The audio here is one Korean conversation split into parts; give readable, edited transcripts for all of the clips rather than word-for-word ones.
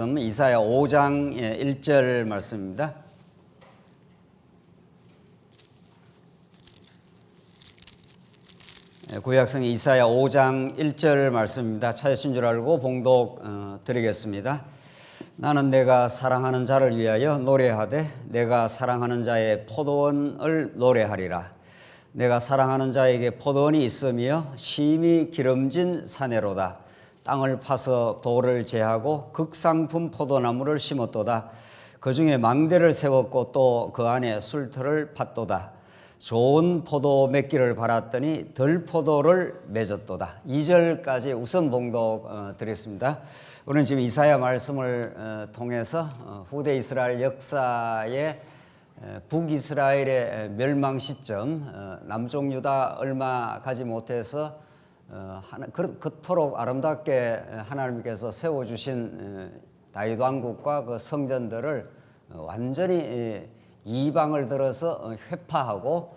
이사야 5장 1절 말씀입니다. 구약성 이사야 5장 1절 말씀입니다. 찾으신 줄 알고 봉독 드리겠습니다. 나는 내가 사랑하는 자를 위하여 노래하되 내가 사랑하는 자의 포도원을 노래하리라. 내가 사랑하는 자에게 포도원이 있으며 심히 기름진 사내로다. 땅을 파서 돌을 제하고 극상품 포도나무를 심었도다. 그 중에 망대를 세웠고 또 그 안에 술터를 팠도다. 좋은 포도 맺기를 바랐더니 들포도를 맺었도다. 2절까지 우선 봉독 드리겠습니다. 우리는 지금 이사야 말씀을 통해서 후대 이스라엘 역사의 북이스라엘의 멸망 시점, 남쪽 유다 얼마 가지 못해서 그토록 아름답게 하나님께서 세워주신 다윗 왕국과 그 성전들을 완전히 이방을 들어서 회파하고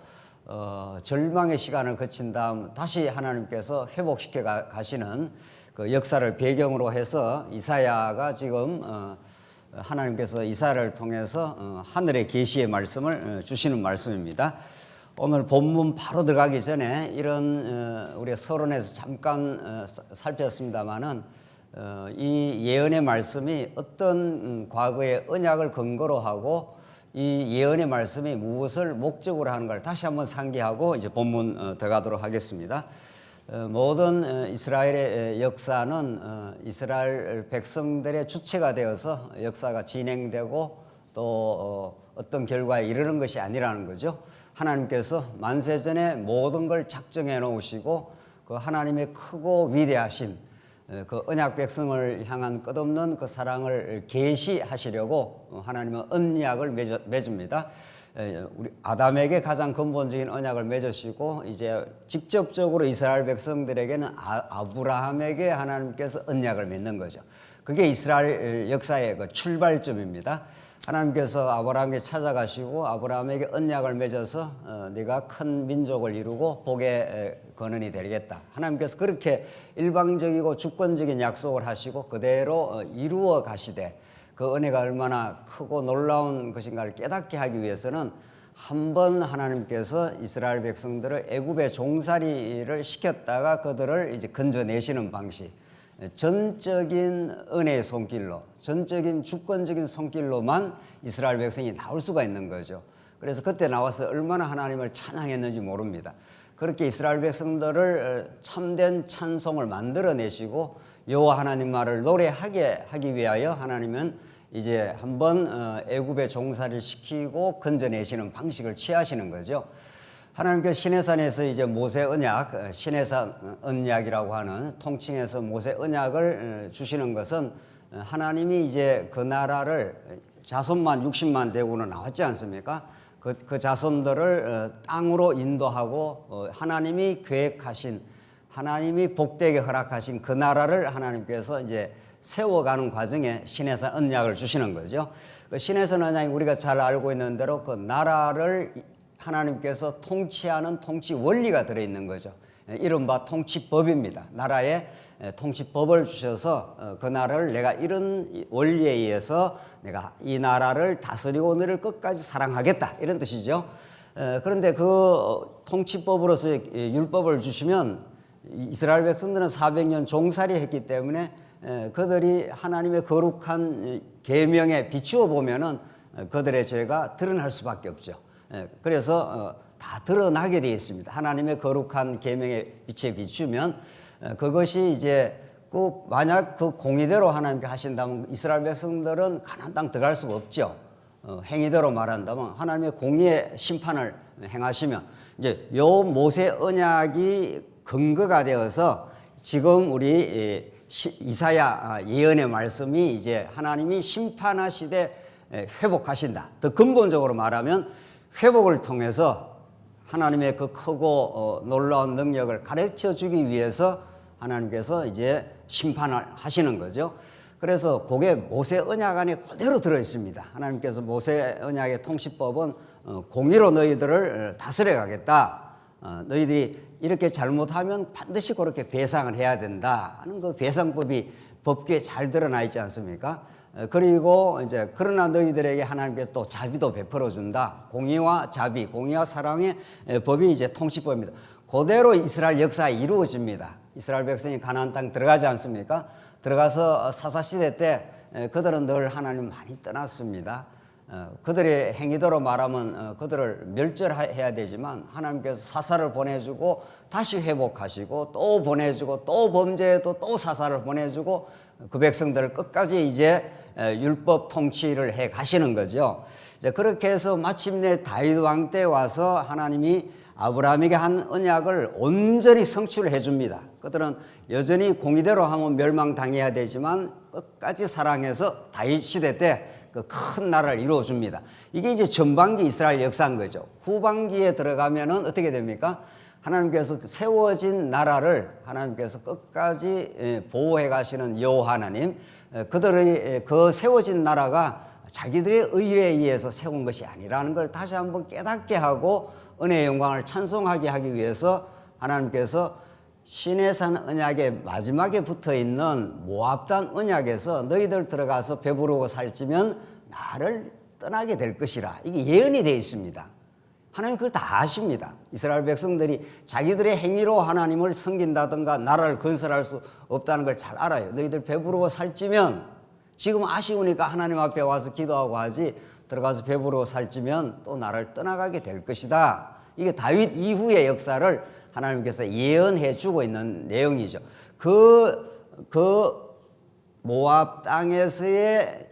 절망의 시간을 거친 다음 다시 하나님께서 회복시켜 가시는 그 역사를 배경으로 해서 이사야가 지금 하나님께서 이사야를 통해서 하늘의 계시의 말씀을 주시는 말씀입니다. 오늘 본문 바로 들어가기 전에 이런 우리가 서론에서 잠깐 살폈습니다마는 이 예언의 말씀이 어떤 과거의 언약을 근거로 하고 이 예언의 말씀이 무엇을 목적으로 하는가를 다시 한번 상기하고 이제 본문 들어가도록 하겠습니다. 모든 이스라엘의 역사는 이스라엘 백성들의 주체가 되어서 역사가 진행되고 또 어떤 결과에 이르는 것이 아니라는 거죠. 하나님께서 만세전에 모든 걸 작정해 놓으시고 그 하나님의 크고 위대하신 그 언약 백성을 향한 끝없는 그 사랑을 계시하시려고 하나님은 언약을 맺습니다. 우리 아담에게 가장 근본적인 언약을 맺으시고 이제 직접적으로 이스라엘 백성들에게는 아브라함에게 하나님께서 언약을 맺는 거죠. 그게 이스라엘 역사의 그 출발점입니다. 하나님께서 아브라함에게 찾아가시고 아브라함에게 언약을 맺어서 네가 큰 민족을 이루고 복의 근원이 되겠다. 하나님께서 그렇게 일방적이고 주권적인 약속을 하시고 그대로 이루어 가시되 그 은혜가 얼마나 크고 놀라운 것인가를 깨닫게 하기 위해서는 한번 하나님께서 이스라엘 백성들을 애굽의 종살이를 시켰다가 그들을 이제 건져내시는 방식, 전적인 은혜의 손길로, 전적인 주권적인 손길로만 이스라엘 백성이 나올 수가 있는 거죠. 그래서 그때 나와서 얼마나 하나님을 찬양했는지 모릅니다. 그렇게 이스라엘 백성들을 참된 찬송을 만들어내시고 여호와 하나님 말을 노래하게 하기 위하여 하나님은 이제 한번 애굽의 종살이를 시키고 건져내시는 방식을 취하시는 거죠. 하나님께서 시내산에서 이제 모세 언약, 시내산 언약이라고 하는 통칭해서 모세 언약을 주시는 것은 하나님이 이제 그 나라를 자손만 60만 대군으로 나왔지 않습니까? 그 자손들을 땅으로 인도하고 하나님이 계획하신, 하나님이 복되게 허락하신 그 나라를 하나님께서 이제 세워가는 과정에 시내산 언약을 주시는 거죠. 그 시내산 언약이 우리가 잘 알고 있는 대로 그 나라를 하나님께서 통치하는 통치 원리가 들어있는 거죠. 이른바 통치법입니다. 나라에 통치법을 주셔서 그 나라를 내가 이런 원리에 의해서 내가 이 나라를 다스리고 너를 끝까지 사랑하겠다 이런 뜻이죠. 그런데 그 통치법으로서 율법을 주시면 이스라엘 백성들은 400년 종살이 했기 때문에 그들이 하나님의 거룩한 계명에 비추어 보면은 그들의 죄가 드러날 수밖에 없죠. 그래서 다 드러나게 되어 있습니다. 하나님의 거룩한 계명에 비추면 그것이 이제 꼭 만약 그 공의대로 하나님께 하신다면 이스라엘 백성들은 가나안 땅 들어갈 수가 없죠. 행위대로 말한다면 하나님의 공의의 심판을 행하시면 이제 요 모세 언약이 근거가 되어서 지금 우리 이사야 예언의 말씀이 이제 하나님이 심판하시되 회복하신다. 더 근본적으로 말하면 회복을 통해서 하나님의 그 크고 놀라운 능력을 가르쳐 주기 위해서 하나님께서 이제 심판을 하시는 거죠. 그래서 그게 모세 언약 안에 그대로 들어 있습니다. 하나님께서 모세 언약의 통치법은 공의로 너희들을 다스려 가겠다. 너희들이 이렇게 잘못하면 반드시 그렇게 배상을 해야 된다 하는 그 배상법이 법규에 잘 드러나 있지 않습니까? 그리고 이제 그러나 너희들에게 하나님께서 또 자비도 베풀어 준다. 공의와 자비, 공의와 사랑의 법이 이제 통치법입니다. 그대로 이스라엘 역사가 이루어집니다. 이스라엘 백성이 가나안 땅 들어가지 않습니까? 들어가서 사사시대 때 그들은 늘 하나님 많이 떠났습니다. 그들의 행위대로 말하면 그들을 멸절해야 되지만 하나님께서 사사를 보내주고 다시 회복하시고 또 보내주고 또 범죄에도 또 사사를 보내주고 그 백성들을 끝까지 이제 율법 통치를 해 가시는 거죠. 이제 그렇게 해서 마침내 다윗 왕 때 와서 하나님이 아브라함에게 한 언약을 온전히 성취를 해줍니다. 그들은 여전히 공의대로 하면 멸망당해야 되지만 끝까지 사랑해서 다윗 시대 때 그 큰 나라를 이루어줍니다. 이게 이제 전반기 이스라엘 역사인 거죠. 후반기에 들어가면은 어떻게 됩니까? 하나님께서 세워진 나라를 하나님께서 끝까지 보호해 가시는 여호와 하나님, 그들의 그 세워진 나라가 자기들의 의에 의해서 세운 것이 아니라는 걸 다시 한번 깨닫게 하고 은혜의 영광을 찬송하게 하기 위해서 하나님께서 시내산 언약의 마지막에 붙어있는 모압단 언약에서 너희들 들어가서 배부르고 살찌면 나를 떠나게 될 것이라, 이게 예언이 되어 있습니다. 하나님 그걸 다 아십니다. 이스라엘 백성들이 자기들의 행위로 하나님을 섬긴다든가 나라를 건설할 수 없다는 걸 잘 알아요. 너희들 배부르고 살찌면, 지금 아쉬우니까 하나님 앞에 와서 기도하고 하지, 들어가서 배부르고 살찌면 또 나를 떠나가게 될 것이다. 이게 다윗 이후의 역사를 하나님께서 예언해 주고 있는 내용이죠. 그 모압 땅에서의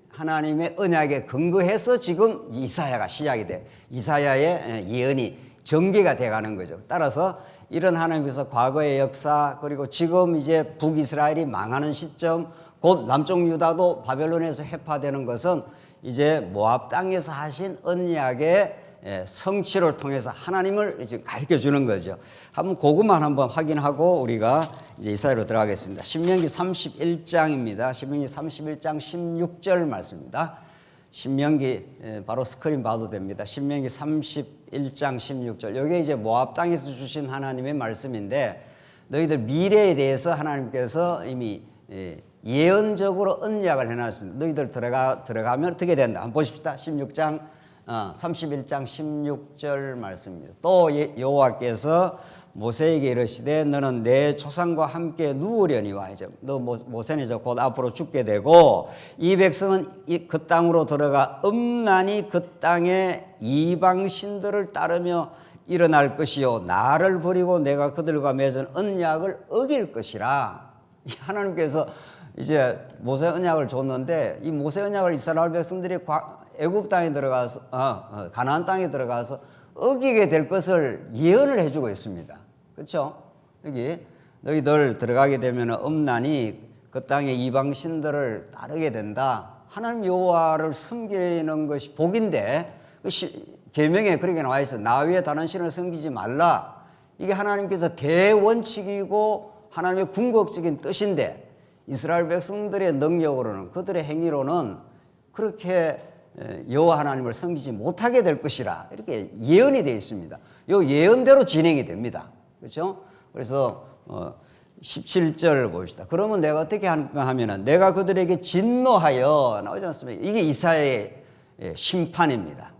하나님의 언약에 근거해서 지금 이사야가 시작이 돼. 이사야의 예언이 전개가 돼 가는 거죠. 따라서 이런 하나님께서 과거의 역사, 그리고 지금 이제 북이스라엘이 망하는 시점, 곧 남쪽 유다도 바벨론에서 해파되는 것은 이제 모압 땅에서 하신 언약의 성취를 통해서 하나님을 이제 가르쳐 주는 거죠. 한번 그것만 한번 확인하고 우리가 이제 이사야로 들어가겠습니다. 신명기 31장입니다. 신명기 31장 16절 말씀입니다. 신명기 바로 스크린 봐도 됩니다. 신명기 31장 16절. 여기 이제 모압 땅에서 주신 하나님의 말씀인데, 너희들 미래에 대해서 하나님께서 이미 예언적으로 언약을 해놨습니다. 너희들 들어가면 어떻게 된다. 한번 보십시다. 31장 16절 말씀입니다. 또 여호와께서 모세에게 이르시되 너는 내 조상과 함께 누우려니와, 이제 너 모세는 이제 곧 앞으로 죽게 되고 이 백성은 그 땅으로 들어가 음란히 그 땅의 이방 신들을 따르며 일어날 것이요 나를 버리고 내가 그들과 맺은 언약을 어길 것이라. 하나님께서 이제 모세 언약을 줬는데 이 모세 언약을 이스라엘 백성들이 애굽 땅에 들어가서 가나안 땅에 들어가서 어기게 될 것을 예언을 해주고 있습니다. 그렇죠? 여기 너희들 들어가게 되면 음란히 그 땅의 이방 신들을 따르게 된다. 하나님 여호와를 섬기는 것이 복인데 계명에 그렇게 나와 있어. 나 외에 다른 신을 섬기지 말라. 이게 하나님께서 대원칙이고 하나님의 궁극적인 뜻인데 이스라엘 백성들의 능력으로는, 그들의 행위로는 그렇게 여호와 하나님을 섬기지 못하게 될 것이라 이렇게 예언이 되어 있습니다. 이 예언대로 진행이 됩니다. 그렇죠? 그래서 17절을 봅시다. 그러면 내가 어떻게 하는가 하면은 내가 그들에게 진노하여, 나오지 않습니까? 이게 이사야의 심판입니다.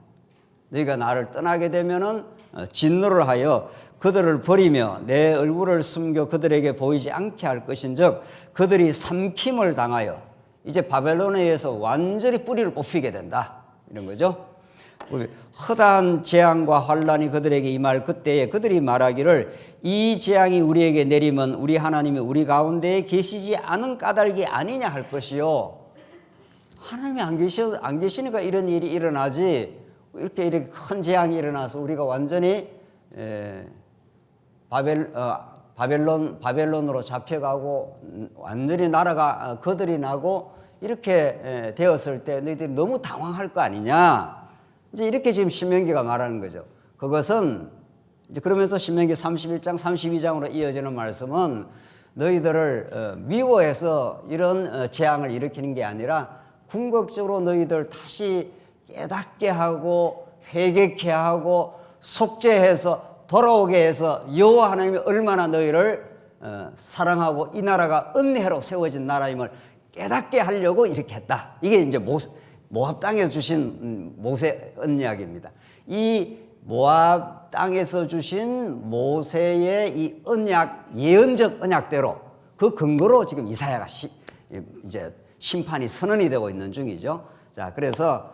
너희가 나를 떠나게 되면은 진노를 하여 그들을 버리며 내 얼굴을 숨겨 그들에게 보이지 않게 할 것인즉 그들이 삼킴을 당하여 이제 바벨론에 의해서 완전히 뿌리를 뽑히게 된다, 이런 거죠. 허다한 재앙과 환란이 그들에게 임할 그때에 그들이 말하기를 이 재앙이 우리에게 내리면 우리 하나님이 우리 가운데에 계시지 않은 까닭이 아니냐 할 것이요. 하나님이 안 계시니까 이런 일이 일어나지, 이렇게 큰 재앙이 일어나서 우리가 완전히 바벨론으로 잡혀가고 완전히 나라가 거들이 나고 이렇게 되었을 때 너희들이 너무 당황할 거 아니냐. 이제 이렇게 지금 신명기가 말하는 거죠. 그것은 이제 그러면서 신명기 31장 32장으로 이어지는 말씀은 너희들을 미워해서 이런 재앙을 일으키는 게 아니라 궁극적으로 너희들 다시 깨닫게 하고 회개케 하고 속죄해서 돌아오게 해서 여호와 하나님이 얼마나 너희를 사랑하고 이 나라가 은혜로 세워진 나라임을 깨닫게 하려고 이렇게 했다. 이게 이제 모압 땅에서 주신 모세 언약입니다. 이 모압 땅에서 주신 모세의 이 언약, 예언적 언약대로 그 근거로 지금 이사야가 이제 심판이 선언이 되고 있는 중이죠. 자, 그래서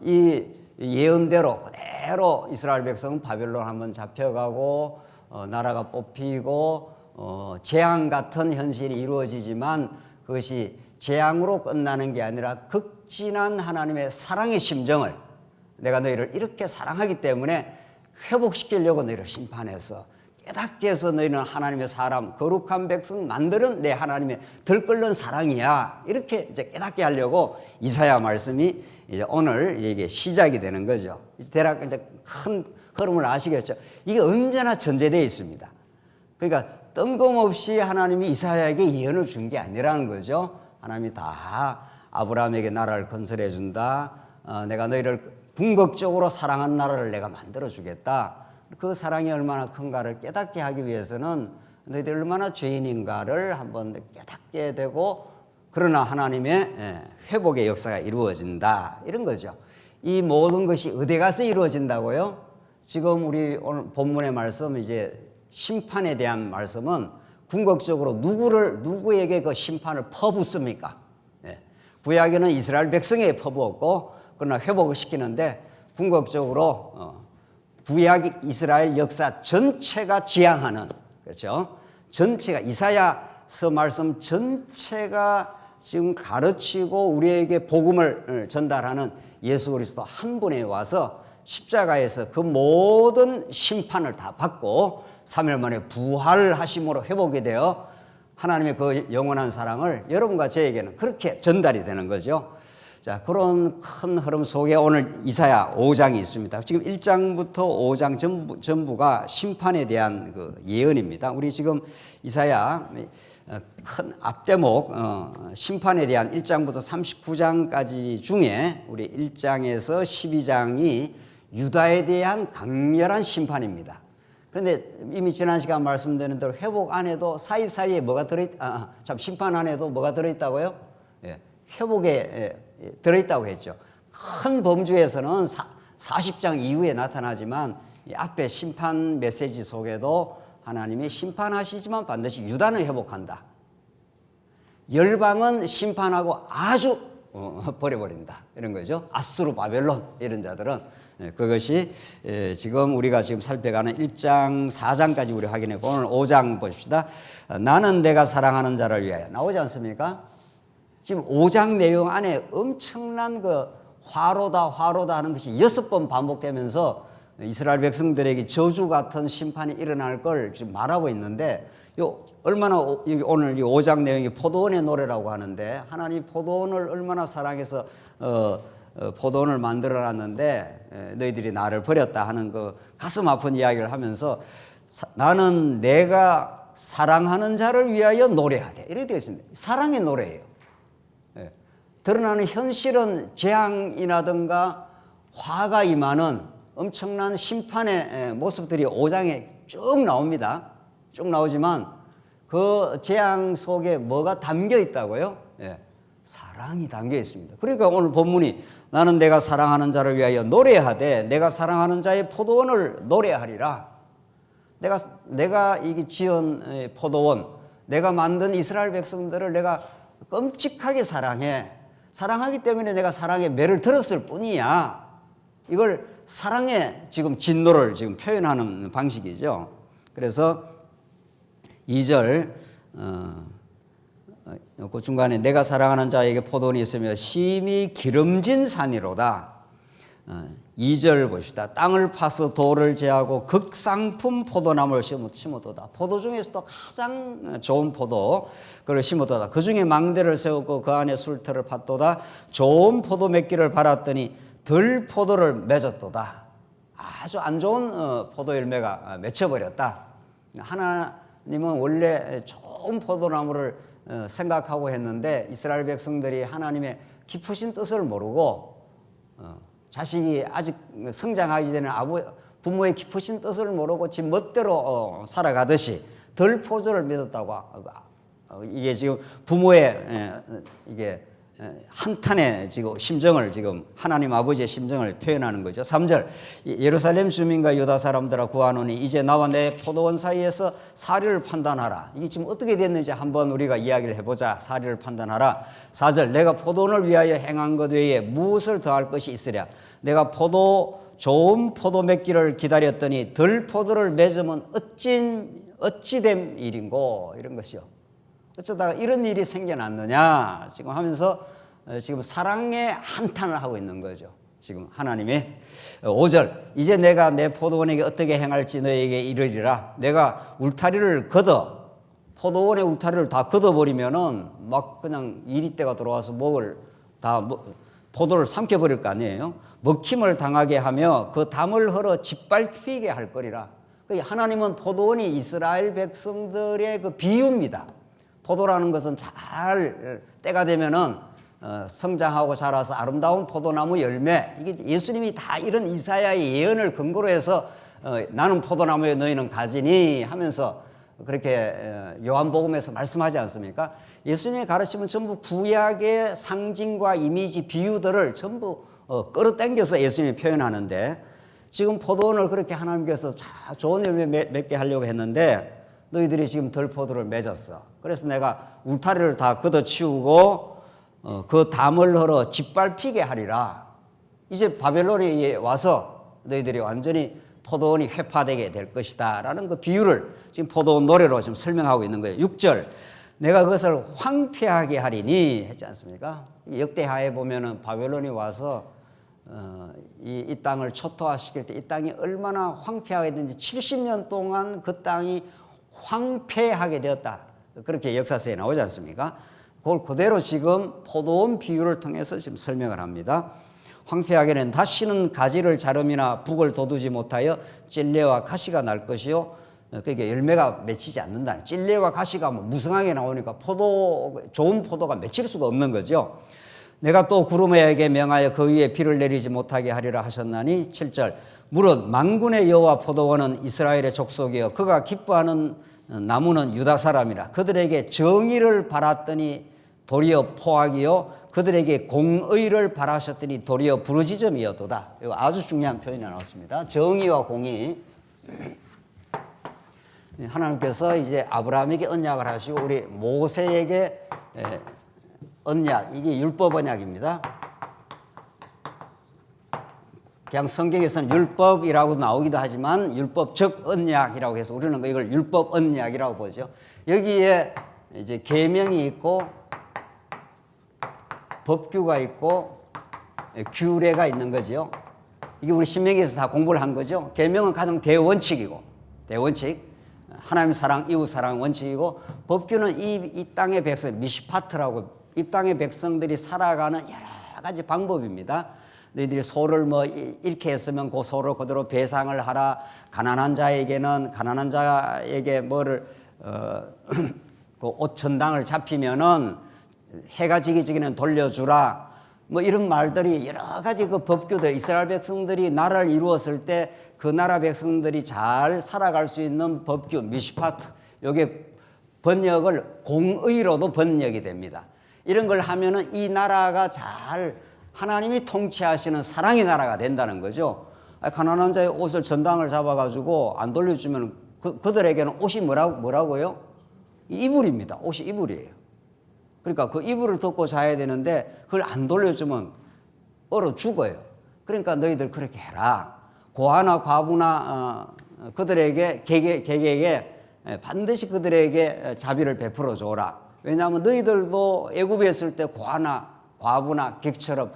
이 예언대로 그대로 이스라엘 백성은 바벨론 한번 잡혀가고 나라가 뽑히고 재앙 같은 현실이 이루어지지만 그것이 재앙으로 끝나는 게 아니라 극진한 하나님의 사랑의 심정을, 내가 너희를 이렇게 사랑하기 때문에 회복시키려고 너희를 심판해서 깨닫게 해서 너희는 하나님의 사람, 거룩한 백성 만드는 내 하나님의 들끓는 사랑이야. 이렇게 이제 깨닫게 하려고 이사야 말씀이 이제 오늘 이게 시작이 되는 거죠. 대략 이제 큰 흐름을 아시겠죠? 이게 언제나 전제되어 있습니다. 그러니까 뜬금없이 하나님이 이사야에게 예언을 준 게 아니라는 거죠. 하나님이 다 아브라함에게 나라를 건설해 준다. 내가 너희를 궁극적으로 사랑하는 나라를 내가 만들어 주겠다. 그 사랑이 얼마나 큰가를 깨닫게 하기 위해서는 너희들이 얼마나 죄인인가를 한번 깨닫게 되고, 그러나 하나님의 회복의 역사가 이루어진다. 이런 거죠. 이 모든 것이 어디 가서 이루어진다고요? 지금 우리 오늘 본문의 말씀, 이제 심판에 대한 말씀은 궁극적으로 누구에게 그 심판을 퍼붓습니까? 구약에는 이스라엘 백성에게 퍼부었고, 그러나 회복을 시키는데 궁극적으로 구약 이스라엘 역사 전체가 지향하는, 그렇죠? 전체가, 이사야서 말씀 전체가 지금 가르치고 우리에게 복음을 전달하는 예수 그리스도 한 분에 와서 십자가에서 그 모든 심판을 다 받고 3일 만에 부활하심으로 회복이 되어 하나님의 그 영원한 사랑을 여러분과 저에게는 그렇게 전달이 되는 거죠. 자, 그런 큰 흐름 속에 오늘 이사야 5장이 있습니다. 지금 1장부터 5장 전부가 심판에 대한 그 예언입니다. 우리 지금 이사야 큰 앞대목 심판에 대한 1장부터 39장까지 중에 우리 1장에서 12장이 유다에 대한 강렬한 심판입니다. 그런데 이미 지난 시간 말씀드린 대로 회복 안에도 사이사이에 뭐가 심판 안에도 뭐가 들어있다고요? 회복에 들어있다고 했죠. 큰 범주에서는 40장 이후에 나타나지만 이 앞에 심판 메시지 속에도 하나님이 심판하시지만 반드시 유다는 회복한다. 열방은 심판하고 아주 버려버린다. 이런 거죠. 아수르, 바벨론 이런 자들은 그것이 지금 우리가 지금 살펴가는 1장 4장까지 우리 확인했고, 오늘 5장 보십시다. 나는 내가 사랑하는 자를 위하여 나오지 않습니까? 지금 5장 내용 안에 엄청난 그 화로다 하는 것이 6번 반복되면서 이스라엘 백성들에게 저주 같은 심판이 일어날 걸 지금 말하고 있는데, 얼마나 오늘 이 5장 내용이 포도원의 노래라고 하는데, 하나님 포도원을 얼마나 사랑해서 포도원을 만들어놨는데 너희들이 나를 버렸다 하는 그 가슴 아픈 이야기를 하면서 나는 내가 사랑하는 자를 위하여 노래하되, 이렇게 되어 있습니다. 사랑의 노래예요. 드러나는 현실은 재앙이라든가 화가 임하는 엄청난 심판의 모습들이 5장에 쭉 나옵니다. 쭉 나오지만 그 재앙 속에 뭐가 담겨 있다고요? 사랑이 담겨 있습니다. 그러니까 오늘 본문이 나는 내가 사랑하는 자를 위하여 노래하되 내가 사랑하는 자의 포도원을 노래하리라. 내가 이게 지은 포도원, 내가 만든 이스라엘 백성들을 내가 끔찍하게 사랑해. 사랑하기 때문에 내가 사랑의 매를 들었을 뿐이야. 이걸 사랑의 지금 진노를 지금 표현하는 방식이죠. 그래서 2절 그 중간에 내가 사랑하는 자에게 포도원이 있으며 심히 기름진 산이로다. 2절 봅시다. 땅을 파서 돌을 제하고 극상품 포도나무를 심었도다. 포도 중에서도 가장 좋은 포도 그를 심었도다. 그 중에 망대를 세우고 그 안에 술터를 팠도다. 좋은 포도 맺기를 바랐더니 들 포도를 맺었도다. 아주 안 좋은 포도 열매가 맺혀버렸다. 하나님은 원래 좋은 포도나무를 생각하고 했는데 이스라엘 백성들이 하나님의 깊으신 뜻을 모르고 자식이 아직 성장하기 전에 부모의 깊으신 뜻을 모르고 지 멋대로 살아가듯이 덜 포도를 맺었다고 이게 지금 부모의 이게 한탄의 지금 심정을 지금 하나님 아버지의 심정을 표현하는 거죠. 3절 예루살렘 주민과 유다 사람들아 구하노니 이제 나와 내 포도원 사이에서 사리를 판단하라. 이게 지금 어떻게 됐는지 한번 우리가 이야기를 해보자. 사리를 판단하라. 4절 내가 포도원을 위하여 행한 것 외에 무엇을 더할 것이 있으랴. 내가 좋은 포도 맺기를 기다렸더니 덜 포도를 맺으면 어찌됨 일인고. 이런 것이요. 어쩌다가 이런 일이 생겨났느냐 지금 하면서 지금 사랑의 한탄을 하고 있는 거죠. 지금 하나님이 5절 이제 내가 내 포도원에게 어떻게 행할지 너에게 이르리라. 내가 울타리를 걷어 포도원의 울타리를 다 걷어버리면은 막 그냥 이리떼가 들어와서 포도를 삼켜버릴 거 아니에요. 먹힘을 당하게 하며 그 담을 흘러 짓밟히게 할 거리라. 하나님은 포도원이 이스라엘 백성들의 그 비유입니다. 포도라는 것은 잘 때가 되면은 성장하고 자라서 아름다운 포도나무 열매. 이게 예수님이 다 이런 이사야의 예언을 근거로 해서 나는 포도나무에 너희는 가지니 하면서 그렇게 요한복음에서 말씀하지 않습니까? 예수님의 가르침은 전부 구약의 상징과 이미지 비유들을 전부 끌어당겨서 예수님이 표현하는데 지금 포도원을 그렇게 하나님께서 좋은 열매 맺게 하려고 했는데 너희들이 지금 덜 포도를 맺었어. 그래서 내가 울타리를 다 걷어치우고 그 담을 흘러 짓밟히게 하리라. 이제 바벨론에 와서 너희들이 완전히 포도원이 회파되게 될 것이다 라는 그 비유를 지금 포도원 노래로 지금 설명하고 있는 거예요. 6절 내가 그것을 황폐하게 하리니 했지 않습니까? 역대하에 보면은 바벨론이 와서 이 땅을 초토화시킬 때 이 땅이 얼마나 황폐하게 됐는지 70년 동안 그 땅이 황폐하게 되었다. 그렇게 역사서에 나오지 않습니까? 그걸 그대로 지금 포도원 비유를 통해서 지금 설명을 합니다. 황폐하게는 다시는 가지를 자름이나 북을 돋우지 못하여 찔레와 가시가 날 것이요. 그게 열매가 맺히지 않는다. 찔레와 가시가 무성하게 나오니까 좋은 포도가 맺힐 수가 없는 거죠. 내가 또 구름에게 명하여 그 위에 비를 내리지 못하게 하리라 하셨나니 7절 무릇 만군의 여호와 포도원은 이스라엘의 족속이여 그가 기뻐하는 나무는 유다 사람이라. 그들에게 정의를 바랐더니 도리어 포악이요 그들에게 공의를 바라셨더니 도리어 부르짖음이었도다. 이거 아주 중요한 표현이 나왔습니다. 정의와 공의. 하나님께서 이제 아브라함에게 언약을 하시고 우리 모세에게 언약, 이게 율법 언약입니다. 그냥 성경에서는 율법이라고 나오기도 하지만 율법적 언약이라고 해서 우리는 이걸 율법 언약이라고 보죠. 여기에 이제 계명이 있고 법규가 있고 규례가 있는 거죠. 이게 우리 신명기에서 다 공부를 한 거죠. 계명은 가장 대원칙이고 대원칙, 하나님 사랑, 이웃 사랑 원칙이고 법규는 이 땅의 백성, 미시파트라고 이 땅의 백성들이 살아가는 여러 가지 방법입니다. 너희들이 소를 잃게 했으면 그 소를 그대로 배상을 하라. 가난한 자에게 뭐를 그 옷천당을 잡히면은 해가 지기 전에는 돌려주라. 뭐 이런 말들이 여러 가지 그 법규들, 이스라엘 백성들이 나라를 이루었을 때 그 나라 백성들이 잘 살아갈 수 있는 법규, 미시파트. 요게 번역을 공의로도 번역이 됩니다. 이런 걸 하면은 이 나라가 잘 하나님이 통치하시는 사랑의 나라가 된다는 거죠. 가난한 자의 옷을 전당을 잡아가지고 안 돌려주면 그들에게는 옷이 뭐라고요? 이불입니다. 옷이 이불이에요. 그러니까 그 이불을 덮고 자야 되는데 그걸 안 돌려주면 얼어 죽어요. 그러니까 너희들 그렇게 해라. 고아나 과부나 그들에게 개개에게 반드시 그들에게 자비를 베풀어 줘라. 왜냐하면 너희들도 애굽에 있을 때 고아나 과부나 객처럼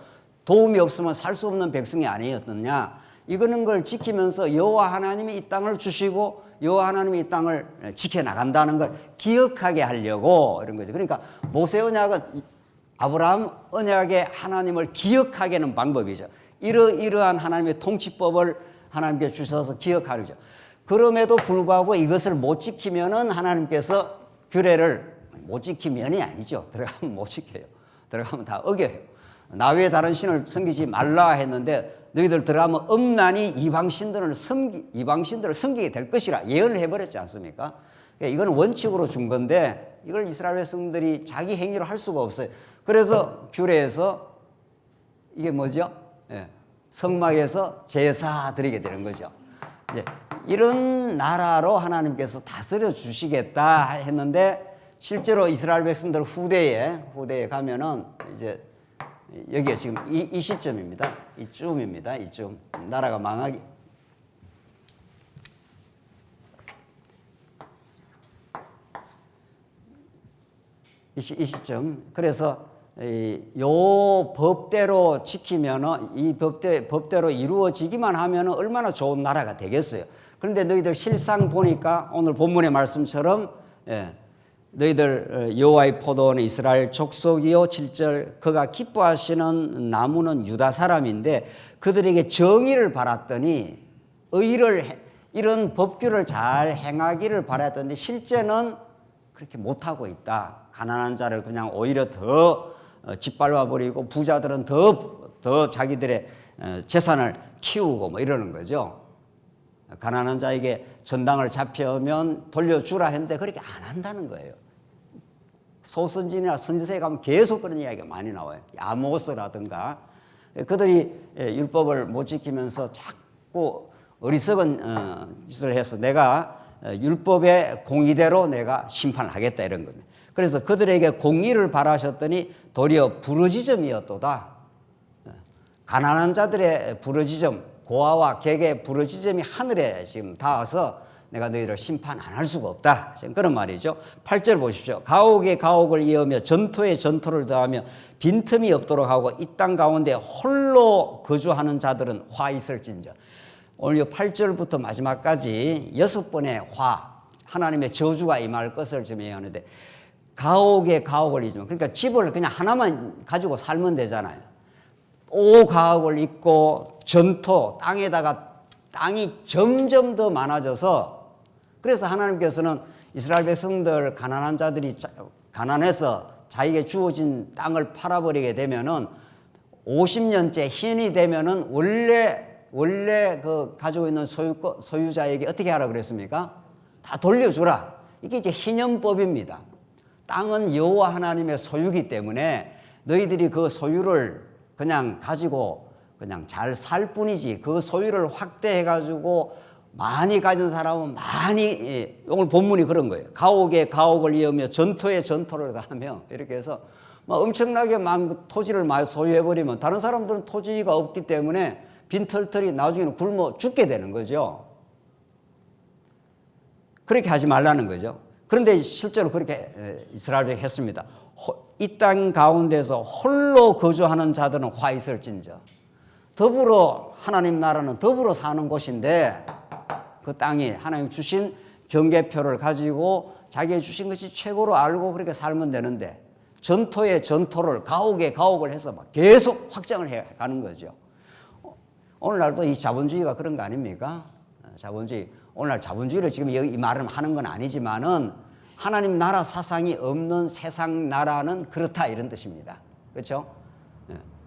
도움이 없으면 살 수 없는 백성이 아니었느냐. 이거는 걸 지키면서 여호와 하나님이 이 땅을 주시고 여호와 하나님이 이 땅을 지켜나간다는 걸 기억하게 하려고 이런 거죠. 그러니까 모세 언약은 아브라함 언약의 하나님을 기억하게 하는 방법이죠. 이러한 하나님의 통치법을 하나님께 주셔서 기억하는 거죠. 그럼에도 불구하고 이것을 못 지키면은 하나님께서 규례를 못 지키면이 아니죠. 들어가면 못 지켜요. 들어가면 다 어겨요. 나 외에 다른 신을 섬기지 말라 했는데 너희들 들어가면 엄난히 이방신들을 섬기게 될 것이라 예언을 해버렸지 않습니까? 그러니까 이건 원칙으로 준 건데 이걸 이스라엘 백성들이 자기 행위로 할 수가 없어요. 그래서 규례에서 이게 뭐죠? 예, 성막에서 제사 드리게 되는 거죠. 이제 이런 나라로 하나님께서 다스려 주시겠다 했는데 실제로 이스라엘 백성들 후대에 가면은 이제 여기에 지금 이 시점입니다. 이쯤입니다. 이쯤 나라가 망하기. 이 시점. 그래서 요 법대로 지키면은 이 법대로 이루어지기만 하면은 얼마나 좋은 나라가 되겠어요. 그런데 너희들 실상 보니까 오늘 본문의 말씀처럼 너희들 여호와의 포도원의 이스라엘 족속이요 7절 그가 기뻐하시는 나무는 유다 사람인데 그들에게 정의를 바랐더니 이런 법규를 잘 행하기를 바랐던데 실제는 그렇게 못하고 있다. 가난한 자를 그냥 오히려 더 짓밟아 버리고 부자들은 더 자기들의 재산을 키우고 뭐 이러는 거죠. 가난한 자에게 전당을 잡혀면 돌려주라 했는데 그렇게 안 한다는 거예요. 소선지나 선지서에 가면 계속 그런 이야기가 많이 나와요. 아모스라든가 그들이 율법을 못 지키면서 자꾸 어리석은 짓을 해서 내가 율법의 공의대로 내가 심판을 하겠다 이런 겁니다. 그래서 그들에게 공의를 바라셨더니 도리어 부르짖음이었도다. 가난한 자들의 부르짖음, 고아와 객의 부르짖음이 하늘에 지금 닿아서 내가 너희를 심판 안 할 수가 없다. 지금 그런 말이죠. 8절 보십시오. 가옥에 가옥을 이으며 전토에 전토를 더하며 빈틈이 없도록 하고 이 땅 가운데 홀로 거주하는 자들은 화 있을진저. 오늘 8절부터 마지막까지 6번의 화, 하나님의 저주가 임할 것을 지금 얘기하는데 가옥에 가옥을 이으면 그러니까 집을 그냥 하나만 가지고 살면 되잖아요. 오 가옥을 잇고 전토 땅이 점점 더 많아져서 그래서 하나님께서는 이스라엘 백성들 가난한 자들이 가난해서 자기에게 주어진 땅을 팔아버리게 되면은 50년째 희년이 되면은 원래 그 가지고 있는 소유자에게 어떻게 하라 그랬습니까? 다 돌려주라. 이게 이제 희년법입니다. 땅은 여호와 하나님의 소유기 때문에 너희들이 그 소유를 그냥 가지고 그냥 잘 살 뿐이지 그 소유를 확대해 가지고 많이 가진 사람은 많이 오늘 본문이 그런 거예요. 가옥에 가옥을 이으며 전토에 전토를 하며 이렇게 해서 막 엄청나게 많은 토지를 많이 소유해 버리면 다른 사람들은 토지가 없기 때문에 빈털털이 나중에는 굶어 죽게 되는 거죠. 그렇게 하지 말라는 거죠. 그런데 실제로 그렇게 이스라엘이 했습니다. 이 땅 가운데서 홀로 거주하는 자들은 화 있을진저. 더불어 하나님 나라는 더불어 사는 곳인데 그 땅이 하나님 주신 경계표를 가지고 자기의 주신 것이 최고로 알고 그렇게 살면 되는데 전토에 전토를 가옥에 가옥을 해서 막 계속 확장을 해 가는 거죠. 오늘날도 이 자본주의가 그런 거 아닙니까? 자본주의. 오늘날 자본주의를 지금 이 말을 하는 건 아니지만은 하나님 나라 사상이 없는 세상 나라는 그렇다 이런 뜻입니다. 그렇죠?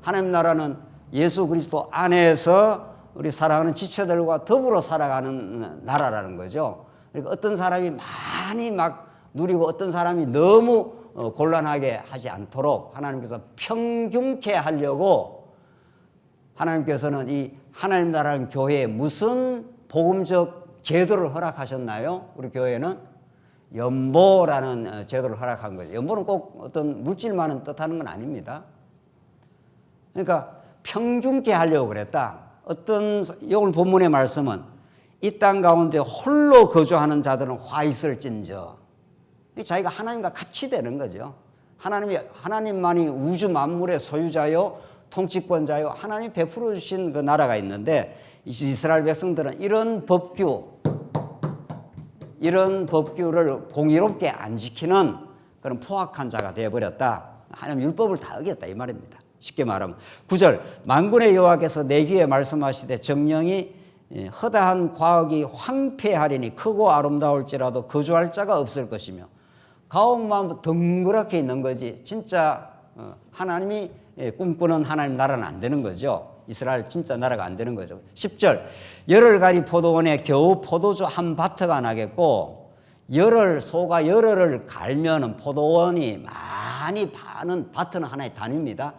하나님 나라는 예수 그리스도 안에서 우리 사랑하는 지체들과 더불어 살아가는 나라라는 거죠. 그러니까 어떤 사람이 많이 막 누리고 어떤 사람이 너무 곤란하게 하지 않도록 하나님께서 평균케 하려고 하나님께서는 이 하나님 나라는 교회에 무슨 복음적 제도를 허락하셨나요? 우리 교회는 연보라는 제도를 허락한 거죠. 연보는 꼭 어떤 물질만은 뜻하는 건 아닙니다. 그러니까 평균케 하려고 그랬다. 어떤 오늘 본문의 말씀은 이 땅 가운데 홀로 거주하는 자들은 화 있을진저. 자기가 하나님과 같이 되는 거죠. 하나님만이 우주 만물의 소유자요, 통치권자요, 하나님 베풀어 주신 그 나라가 있는데 이스라엘 백성들은 이런 법규를 공의롭게 안 지키는 그런 포악한 자가 되어버렸다. 하나님 율법을 다 어겼다 이 말입니다. 쉽게 말하면 9절 만군의 여호와께서 내 귀에 말씀하시되 정령이 허다한 과학이 황폐하리니 크고 아름다울지라도 거주할 자가 없을 것이며 가옥만 덩그랗게 있는 거지 진짜 하나님이 꿈꾸는 하나님 나라는 안 되는 거죠. 이스라엘 진짜 나라가 안 되는 거죠. 10절 열흘가리 포도원에 겨우 포도주 한 바트가 나겠고 소가 열흘을 갈면은 포도원이 많이 파는 밭은 하나의 단위입니다.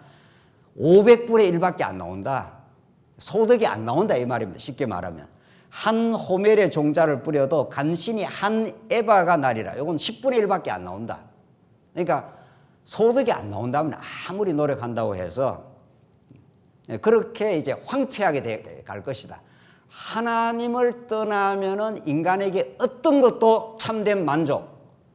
500분의 1밖에 안 나온다. 소득이 안 나온다 이 말입니다. 쉽게 말하면. 한 호멜의 종자를 뿌려도 간신히 한 에바가 나리라. 이건 10분의 1밖에 안 나온다. 그러니까 소득이 안 나온다면 아무리 노력한다고 해서 그렇게 이제 황폐하게 갈 것이다. 하나님을 떠나면은 인간에게 어떤 것도 참된 만족,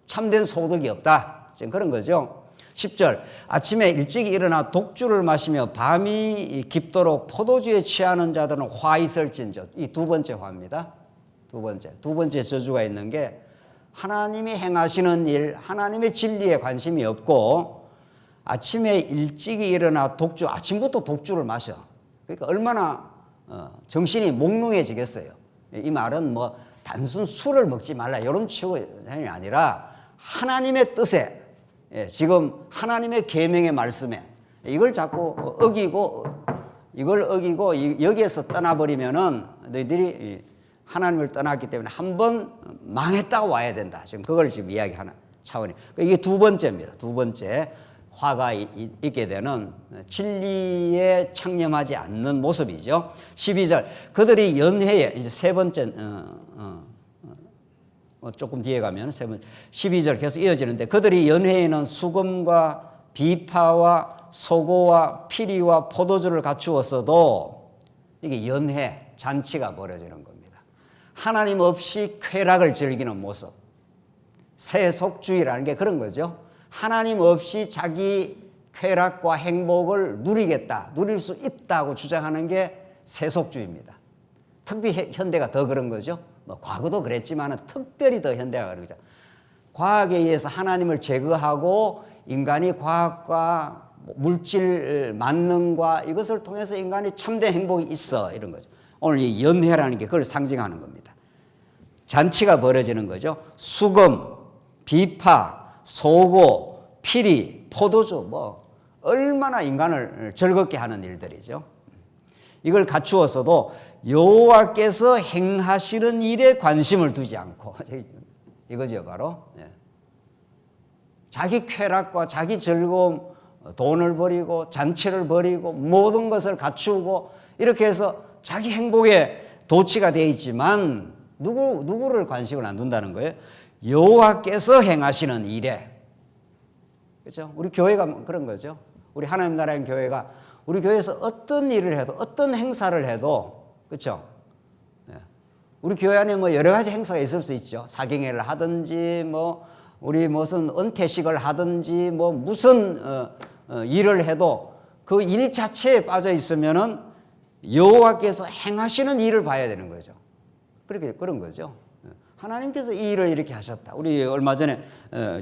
참된 소득이 없다. 지금 그런 거죠. 10절 아침에 일찍 일어나 독주를 마시며 밤이 깊도록 포도주에 취하는 자들은 화 있을진저. 이 두 번째 화입니다. 두 번째 저주가 있는 게 하나님이 행하시는 일, 하나님의 진리에 관심이 없고 아침에 일찍 일어나 아침부터 독주를 마셔. 그러니까 얼마나 정신이 몽롱해지겠어요. 이 말은 뭐 단순 술을 먹지 말라 이런 취급이 아니라 하나님의 뜻에 지금 하나님의 계명의 말씀에 이걸 자꾸 이걸 어기고 여기에서 떠나버리면은 너희들이 하나님을 떠났기 때문에 한번 망했다고 와야 된다. 지금 그걸 지금 이야기하는 차원이. 이게 두 번째입니다. 두 번째 화가 있게 되는 진리에 창념하지 않는 모습이죠. 12절 그들이 연회에 이제 세 번째 조금 뒤에 가면 12절 계속 이어지는데 그들이 연회에는 수금과 비파와 소고와 피리와 포도주를 갖추었어도 이게 연회 잔치가 벌어지는 겁니다. 하나님 없이 쾌락을 즐기는 모습. 세속주의라는 게 그런 거죠. 하나님 없이 자기 쾌락과 행복을 누릴 수 있다고 주장하는 게 세속주의입니다. 특히 현대가 더 그런 거죠. 뭐 과거도 그랬지만 특별히 더 현대가 그러죠. 과학에 의해서 하나님을 제거하고 인간이 과학과 물질 만능과 이것을 통해서 인간이 참된 행복이 있어 이런 거죠. 오늘 이 연회라는 게 그걸 상징하는 겁니다. 잔치가 벌어지는 거죠. 수금, 비파, 소고, 피리, 포도주 뭐 얼마나 인간을 즐겁게 하는 일들이죠. 이걸 갖추었어도 여호와께서 행하시는 일에 관심을 두지 않고 이거죠 바로. 자기 쾌락과 자기 즐거움, 돈을 버리고 잔치를 버리고 모든 것을 갖추고 이렇게 해서 자기 행복에 도취가 되어 있지만 누구를 관심을 안 둔다는 거예요? 여호와께서 행하시는 일에. 그렇죠? 우리 교회가 그런 거죠. 우리 하나님 나라의 교회가 우리 교회에서 어떤 일을 해도 어떤 행사를 해도 그렇죠? 우리 교회 안에 뭐 여러 가지 행사가 있을 수 있죠. 사경회를 하든지 뭐 우리 무슨 은퇴식을 하든지 뭐 무슨 일을 해도 그 일 자체에 빠져 있으면은 여호와께서 행하시는 일을 봐야 되는 거죠. 그렇게 그런 거죠. 하나님께서 이 일을 이렇게 하셨다. 우리 얼마 전에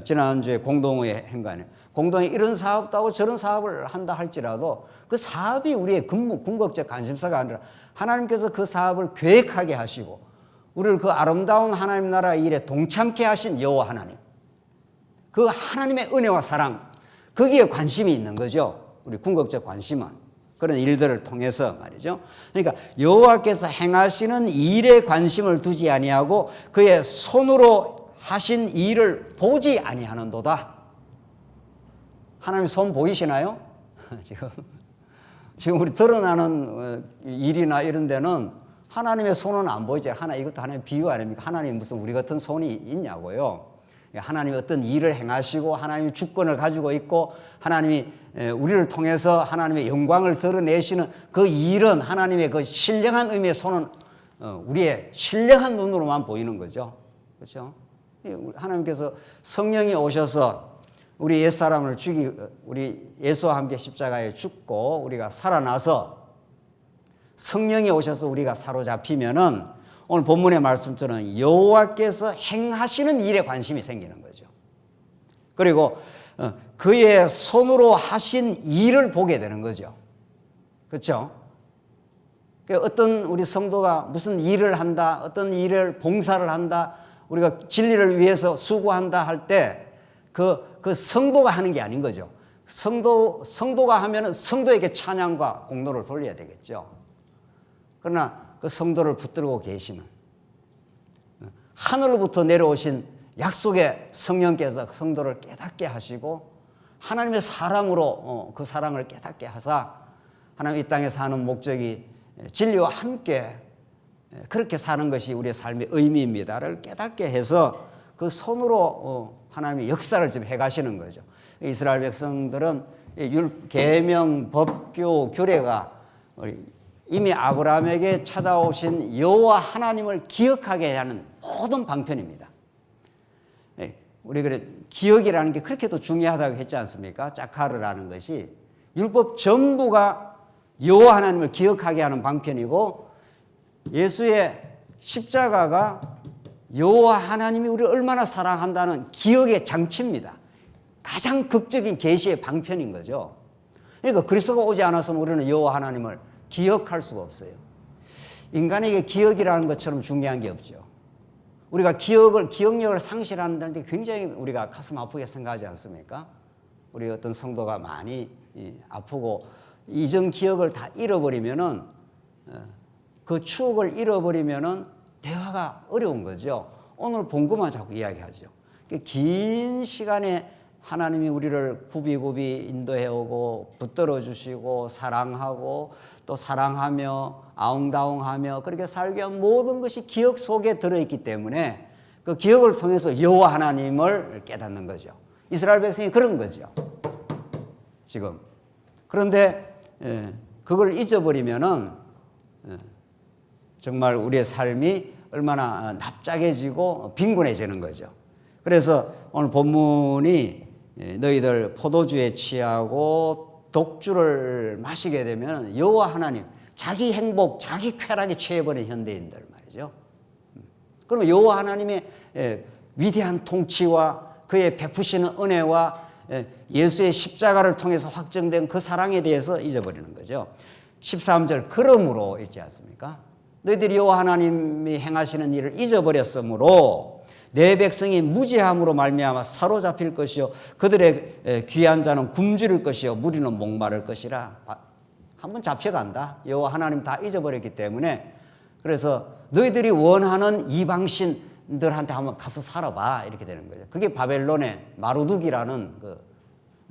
지난주에 공동회 행간에 공동회 이런 사업도 하고 저런 사업을 한다 할지라도 그 사업이 우리의 궁극적 관심사가 아니라 하나님께서 그 사업을 계획하게 하시고 우리를 그 아름다운 하나님 나라 일에 동참케 하신 여호와 하나님, 그 하나님의 은혜와 사랑, 거기에 관심이 있는 거죠. 우리 궁극적 관심은 그런 일들을 통해서 말이죠. 그러니까 여호와께서 행하시는 일에 관심을 두지 아니하고 그의 손으로 하신 일을 보지 아니하는도다. 하나님 손 보이시나요? 지금 우리 드러나는 일이나 이런 데는 하나님의 손은 안 보이죠. 이것도 하나님의 비유 아닙니까? 하나님 무슨 우리 같은 손이 있냐고요. 하나님이 어떤 일을 행하시고 하나님이 주권을 가지고 있고 하나님이 우리를 통해서 하나님의 영광을 드러내시는 그 일은 하나님의 그 신령한 의미의 손은 우리의 신령한 눈으로만 보이는 거죠. 그렇죠? 하나님께서 성령이 오셔서 우리 옛사람을 우리 예수와 함께 십자가에 죽고 우리가 살아나서 성령이 오셔서 우리가 사로잡히면은 오늘 본문의 말씀처럼 여호와께서 행하시는 일에 관심이 생기는 거죠. 그리고 그의 손으로 하신 일을 보게 되는 거죠. 그렇죠? 어떤 우리 성도가 무슨 일을 한다, 어떤 일을 봉사를 한다, 우리가 진리를 위해서 수고한다 할 때 그 성도가 하는 게 아닌 거죠. 성도가 하면은 성도에게 찬양과 공로를 돌려야 되겠죠. 그러나 그 성도를 붙들고 계시는 하늘로부터 내려오신 약속의 성령께서 성도를 깨닫게 하시고 하나님의 사랑으로 그 사랑을 깨닫게 하사 하나님 이 땅에 사는 목적이 진리와 함께 그렇게 사는 것이 우리의 삶의 의미입니다를 깨닫게 해서 그 손으로 하나님의 역사를 좀 해가시는 거죠. 이스라엘 백성들은 계명, 법규, 규례가 이미 아브라함에게 찾아오신 여호와 하나님을 기억하게 하는 모든 방편입니다. 우리 그래 기억이라는 게 그렇게도 중요하다고 했지 않습니까? 짝하르라는 것이 율법 전부가 여호와 하나님을 기억하게 하는 방편이고 예수의 십자가가 여호와 하나님이 우리를 얼마나 사랑한다는 기억의 장치입니다. 가장 극적인 계시의 방편인 거죠. 그러니까 그리스도가 오지 않았으면 우리는 여호와 하나님을 기억할 수가 없어요. 인간에게 기억이라는 것처럼 중요한 게 없죠. 우리가 기억력을 상실한다는데 굉장히 우리가 가슴 아프게 생각하지 않습니까? 우리 어떤 성도가 많이 아프고 이전 기억을 다 잃어버리면은 그 추억을 잃어버리면은 대화가 어려운 거죠. 오늘 본 것만 자꾸 이야기하죠. 긴 시간에 하나님이 우리를 굽이굽이 인도해 오고 붙들어 주시고 사랑하고 또 사랑하며 아웅다웅하며 그렇게 살게 한 모든 것이 기억 속에 들어있기 때문에 그 기억을 통해서 여호와 하나님을 깨닫는 거죠. 이스라엘 백성이 그런 거죠. 지금. 그런데 그걸 잊어버리면은 정말 우리의 삶이 얼마나 납작해지고 빈곤해지는 거죠. 그래서 오늘 본문이 너희들 포도주에 취하고 독주를 마시게 되면 여호와 하나님 자기 행복, 자기 쾌락에 취해버린 현대인들 말이죠. 그러면 여호와 하나님의 위대한 통치와 그의 베푸시는 은혜와 예수의 십자가를 통해서 확정된 그 사랑에 대해서 잊어버리는 거죠. 13절 그러므로 있지 않습니까? 너희들이 여호와 하나님이 행하시는 일을 잊어버렸으므로 내 백성이 무지함으로 말미암아 사로잡힐 것이요 그들의 귀한 자는 굶주릴 것이요 무리는 목마를 것이라. 한번 잡혀간다. 여호와 하나님 다 잊어버렸기 때문에. 그래서 너희들이 원하는 이방신들한테 한번 가서 살아봐 이렇게 되는 거죠. 그게 바벨론의 마루둑이라는 그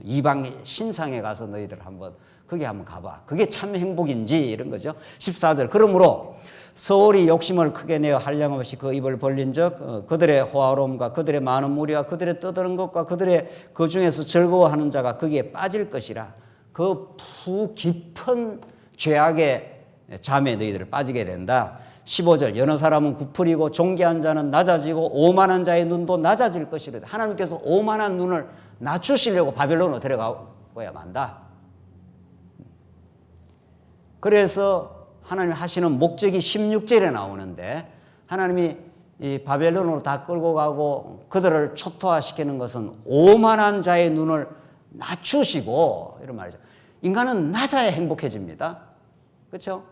이방 신상에 가서 너희들 한번 거기 한번 가봐. 그게 참 행복인지 이런 거죠. 14절 그러므로 서울이 욕심을 크게 내어 한량없이 그 입을 벌린 적 그들의 호화로움과 그들의 많은 무리와 그들의 떠드는 것과 그들의 그 중에서 즐거워하는 자가 거기에 빠질 것이라. 그 푸 깊은 죄악의 잠에 너희들 빠지게 된다. 15절 여느 사람은 구풀이고 존귀한 자는 낮아지고 오만한 자의 눈도 낮아질 것이라. 하나님께서 오만한 눈을 낮추시려고 바벨론으로 데려가고야 만다. 그래서 하나님이 하시는 목적이 16절에 나오는데 하나님이 이 바벨론으로 다 끌고 가고 그들을 초토화시키는 것은 오만한 자의 눈을 낮추시고 이런 말이죠. 인간은 낮아야 행복해집니다. 그렇죠?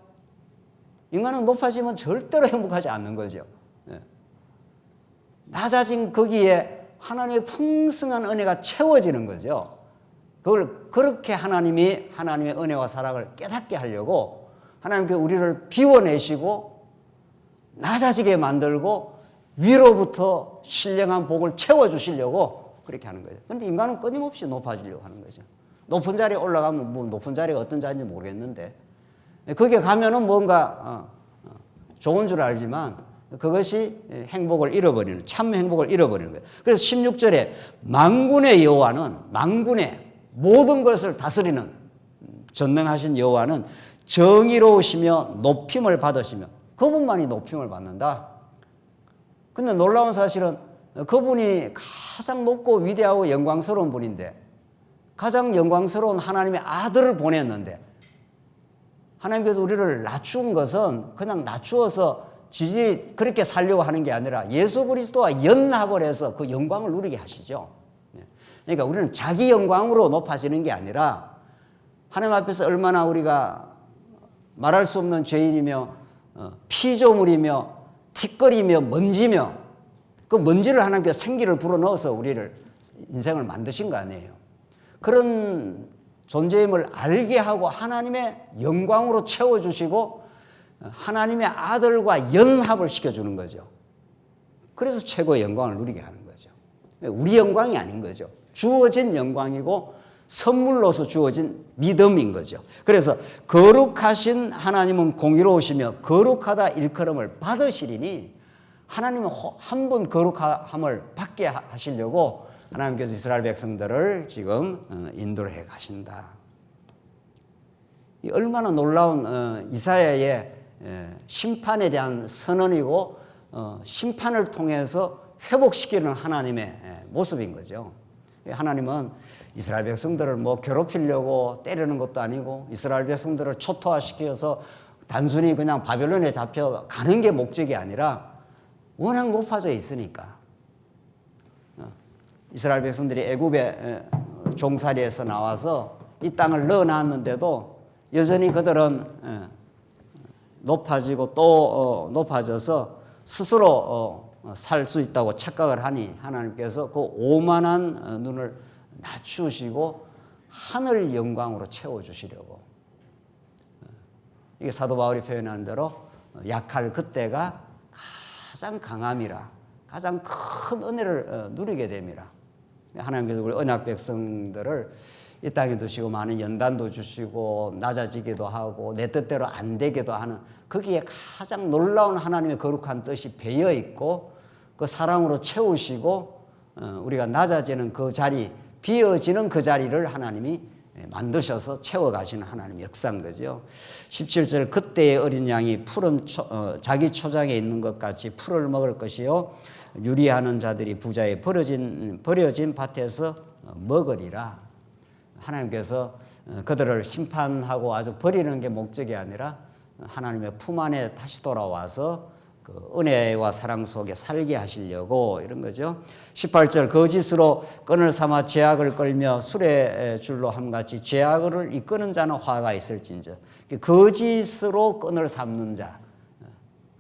인간은 높아지면 절대로 행복하지 않는 거죠. 낮아진 거기에 하나님의 풍성한 은혜가 채워지는 거죠. 그걸 그렇게 하나님의 은혜와 사랑을 깨닫게 하려고 하나님께 우리를 비워내시고 낮아지게 만들고 위로부터 신령한 복을 채워주시려고 그렇게 하는 거죠. 그런데 인간은 끊임없이 높아지려고 하는 거죠. 높은 자리에 올라가면 뭐 높은 자리가 어떤 자리인지 모르겠는데 거기에 가면은 뭔가 좋은 줄 알지만 그것이 행복을 잃어버리는 참 행복을 잃어버리는 거예요. 그래서 16절에 만군의 여호와는 만군의 모든 것을 다스리는 전능하신 여호와는 정의로우시며 높임을 받으시며 그분만이 높임을 받는다. 근데 놀라운 사실은 그분이 가장 높고 위대하고 영광스러운 분인데 가장 영광스러운 하나님의 아들을 보냈는데 하나님께서 우리를 낮춘 것은 그냥 낮추어서 그렇게 살려고 하는 게 아니라 예수 그리스도와 연합을 해서 그 영광을 누리게 하시죠. 그러니까 우리는 자기 영광으로 높아지는 게 아니라 하나님 앞에서 얼마나 우리가 말할 수 없는 죄인이며 피조물이며 티끌이며 먼지며 그 먼지를 하나님께서 생기를 불어넣어서 우리를 인생을 만드신 거 아니에요. 그런 존재임을 알게 하고 하나님의 영광으로 채워주시고 하나님의 아들과 연합을 시켜주는 거죠. 그래서 최고의 영광을 누리게 하는 거죠. 우리 영광이 아닌 거죠. 주어진 영광이고 선물로서 주어진 믿음인 거죠. 그래서 거룩하신 하나님은 공의로우시며 거룩하다 일컬음을 받으시리니 하나님은 한 번 거룩함을 받게 하시려고 하나님께서 이스라엘 백성들을 지금 인도를 해 가신다. 얼마나 놀라운 이사야의 심판에 대한 선언이고 심판을 통해서 회복시키는 하나님의 모습인 거죠. 하나님은 이스라엘 백성들을 뭐 괴롭히려고 때리는 것도 아니고 이스라엘 백성들을 초토화시켜서 단순히 그냥 바벨론에 잡혀가는 게 목적이 아니라 워낙 높아져 있으니까 이스라엘 백성들이 애굽의 종살이에서 나와서 이 땅을 넣어놨는데도 여전히 그들은 높아지고 또 높아져서 스스로 살 수 있다고 착각을 하니 하나님께서 그 오만한 눈을 낮추시고 하늘 영광으로 채워주시려고. 이게 사도 바울이 표현한 대로 약할 그때가 가장 강함이라 가장 큰 은혜를 누리게 됨이라. 하나님께서 우리 언약 백성들을 이 땅에 두시고 많은 연단도 주시고 낮아지기도 하고 내 뜻대로 안 되기도 하는 거기에 가장 놀라운 하나님의 거룩한 뜻이 배어 있고 그 사랑으로 채우시고 우리가 낮아지는 그 자리 비어지는 그 자리를 하나님이 만드셔서 채워가시는 하나님의 역사인 거죠. 17절 그때의 어린 양이 푸른 자기 초장에 있는 것 같이 풀을 먹을 것이요 유리하는 자들이 부자의 버려진 밭에서 먹으리라. 하나님께서 그들을 심판하고 아주 버리는 게 목적이 아니라 하나님의 품 안에 다시 돌아와서 그 은혜와 사랑 속에 살게 하시려고 이런 거죠. 18절 거짓으로 끈을 삼아 죄악을 끌며 술의 줄로 함같이 죄악을 이끄는 자는 화가 있을진저. 거짓으로 끈을 삼는 자,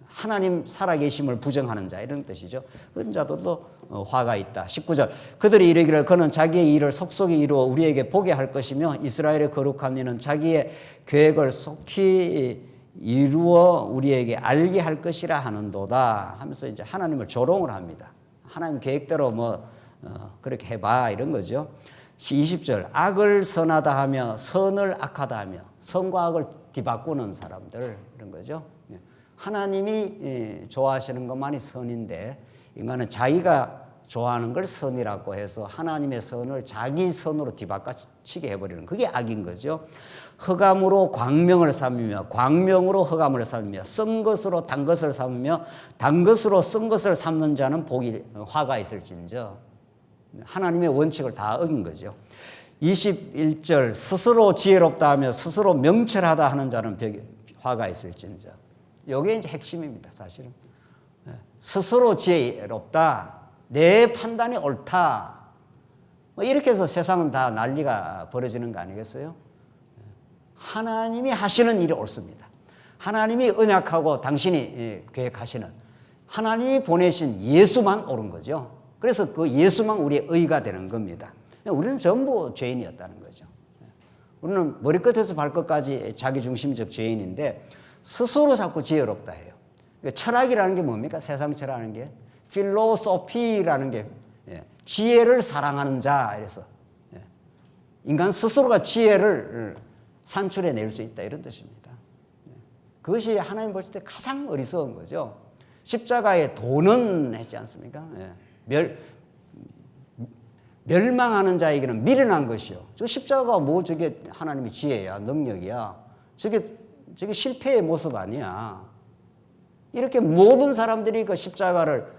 하나님 살아계심을 부정하는 자 이런 뜻이죠. 그런 자들도 화가 있다. 19절 그들이 이르기를 그는 자기의 일을 속속히 이루어 우리에게 보게 할 것이며 이스라엘의 거룩한 이는 자기의 계획을 속히 이루어 우리에게 알게 할 것이라 하는도다 하면서 이제 하나님을 조롱을 합니다. 하나님 계획대로 그렇게 해봐 이런 거죠. 20절 악을 선하다 하며 선을 악하다 하며 선과 악을 뒤바꾸는 사람들 이런 거죠. 하나님이 좋아하시는 것만이 선인데 인간은 자기가 좋아하는 걸 선이라고 해서 하나님의 선을 자기 선으로 뒤바꿔치게 해버리는 그게 악인 거죠. 흑암으로 광명을 삼으며 광명으로 흑암을 삼으며 쓴 것으로 단 것을 삼으며 단 것으로 쓴 것을 삼는 자는 화가 있을진저. 하나님의 원칙을 다 어긴 거죠. 21절 스스로 지혜롭다 하며 스스로 명철하다 하는 자는 화가 있을진저. 이게 이제 핵심입니다. 사실은 스스로 지혜롭다 내 판단이 옳다 이렇게 해서 세상은 다 난리가 벌어지는 거 아니겠어요? 하나님이 하시는 일이 옳습니다. 하나님이 언약하고 당신이 계획하시는 하나님이 보내신 예수만 옳은 거죠. 그래서 그 예수만 우리의 의가 되는 겁니다. 우리는 전부 죄인이었다는 거죠. 우리는 머리끝에서 발끝까지 자기중심적 죄인인데 스스로 자꾸 지혜롭다 해요. 철학이라는 게 뭡니까? 세상 철학이라는 게 필로소피라는 게 지혜를 사랑하는 자 이래서 인간 스스로가 지혜를 산출해낼 수 있다 이런 뜻입니다. 그것이 하나님 보실 때 가장 어리석은 거죠. 십자가에 도는 했지 않습니까? 멸망하는 자에게는 미련한 것이요. 저 십자가가 뭐 저게 하나님의 지혜야 능력이야. 저게 실패의 모습 아니야. 이렇게 모든 사람들이 그 십자가를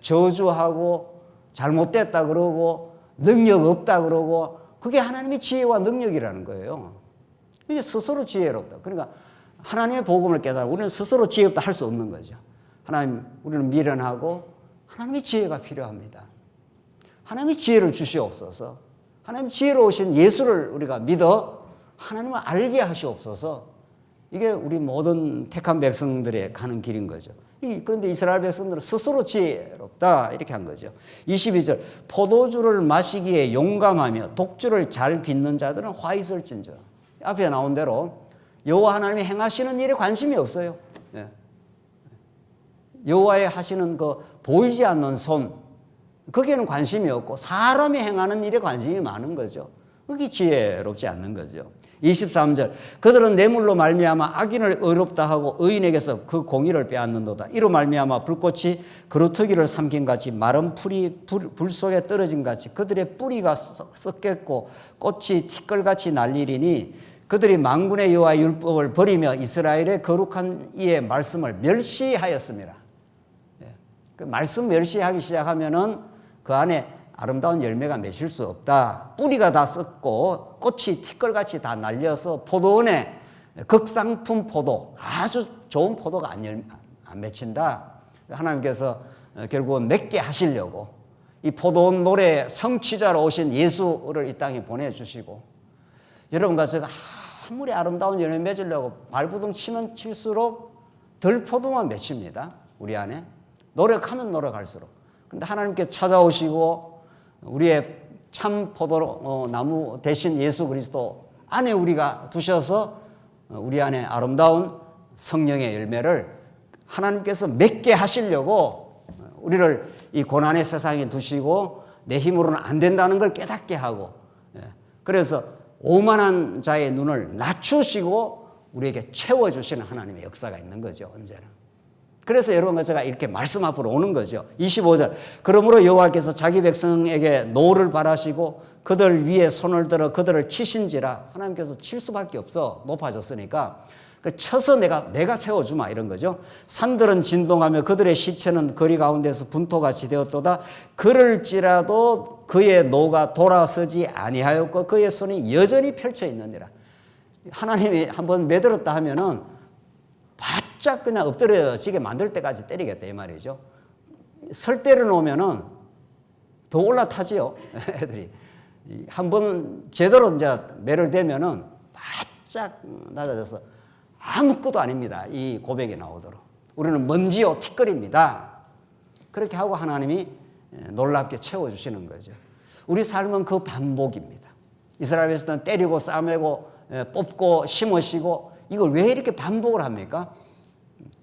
저주하고 잘못됐다 그러고 능력 없다 그러고 그게 하나님의 지혜와 능력이라는 거예요. 이게 스스로 지혜롭다. 그러니까 하나님의 복음을 깨달아 우리는 스스로 지혜롭다 할 수 없는 거죠. 하나님 우리는 미련하고 하나님의 지혜가 필요합니다. 하나님의 지혜를 주시옵소서. 하나님 지혜로우신 예수를 우리가 믿어 하나님을 알게 하시옵소서. 이게 우리 모든 택한 백성들의 가는 길인 거죠. 그런데 이스라엘 백성들은 스스로 지혜롭다 이렇게 한 거죠. 22절 포도주를 마시기에 용감하며 독주를 잘 빚는 자들은 화 있을진저. 앞에 나온 대로 여호와 하나님이 행하시는 일에 관심이 없어요. 여호와의 하시는 그 보이지 않는 손 거기에는 관심이 없고 사람이 행하는 일에 관심이 많은 거죠. 그게 지혜롭지 않는 거죠. 23절 그들은 뇌물로 말미암아 악인을 의롭다 하고 의인에게서 그 공의를 빼앗는도다. 이로 말미암아 불꽃이 그루터기를 삼킨 같이 마른 풀이 불 속에 떨어진 같이 그들의 뿌리가 썩겠고 꽃이 티끌같이 날리리니 그들이 만군의 여호와의 율법을 버리며 이스라엘의 거룩한 이의 말씀을 멸시하였습니다. 그 말씀 멸시하기 시작하면은 그 안에 아름다운 열매가 맺힐 수 없다. 뿌리가 다 썩고 꽃이 티끌같이 다 날려서 포도원에 극상품 포도, 아주 좋은 포도가 안 맺힌다. 하나님께서 결국은 맺게 하시려고 이 포도원 노래 성취자로 오신 예수를 이 땅에 보내주시고 여러분과 제가 아무리 아름다운 열매 맺으려고 발부둥 치면 칠수록 덜 포도만 맺힙니다. 우리 안에. 노력하면 노력할수록. 근데 하나님께 찾아오시고 우리의 참 포도나무 대신 예수 그리스도 안에 우리가 두셔서 우리 안에 아름다운 성령의 열매를 하나님께서 맺게 하시려고 우리를 이 고난의 세상에 두시고 내 힘으로는 안 된다는 걸 깨닫게 하고 그래서 오만한 자의 눈을 낮추시고 우리에게 채워주시는 하나님의 역사가 있는 거죠. 언제나. 그래서 여러분과 제가 이렇게 말씀 앞으로 오는 거죠. 25절 그러므로 여호와께서 자기 백성에게 노를 바라시고 그들 위에 손을 들어 그들을 치신지라. 하나님께서 칠 수밖에 없어. 높아졌으니까 쳐서 내가 세워주마 이런 거죠. 산들은 진동하며 그들의 시체는 거리 가운데서 분토같이 되었도다. 그럴지라도 그의 노가 돌아서지 아니하였고 그의 손이 여전히 펼쳐 있느니라. 하나님이 한번 매들었다 하면은 바짝 그냥 엎드려지게 만들 때까지 때리겠다 이 말이죠. 설 때려 놓으면은 더 올라타지요. 애들이 한번 제대로 이제 매를 대면은 바짝 낮아져서 아무것도 아닙니다. 이 고백이 나오도록 우리는 먼지요 티끌입니다. 그렇게 하고 하나님이 놀랍게 채워주시는 거죠. 우리 삶은 그 반복입니다. 이스라엘에서는 때리고 싸매고 뽑고 심으시고 이걸 왜 이렇게 반복을 합니까?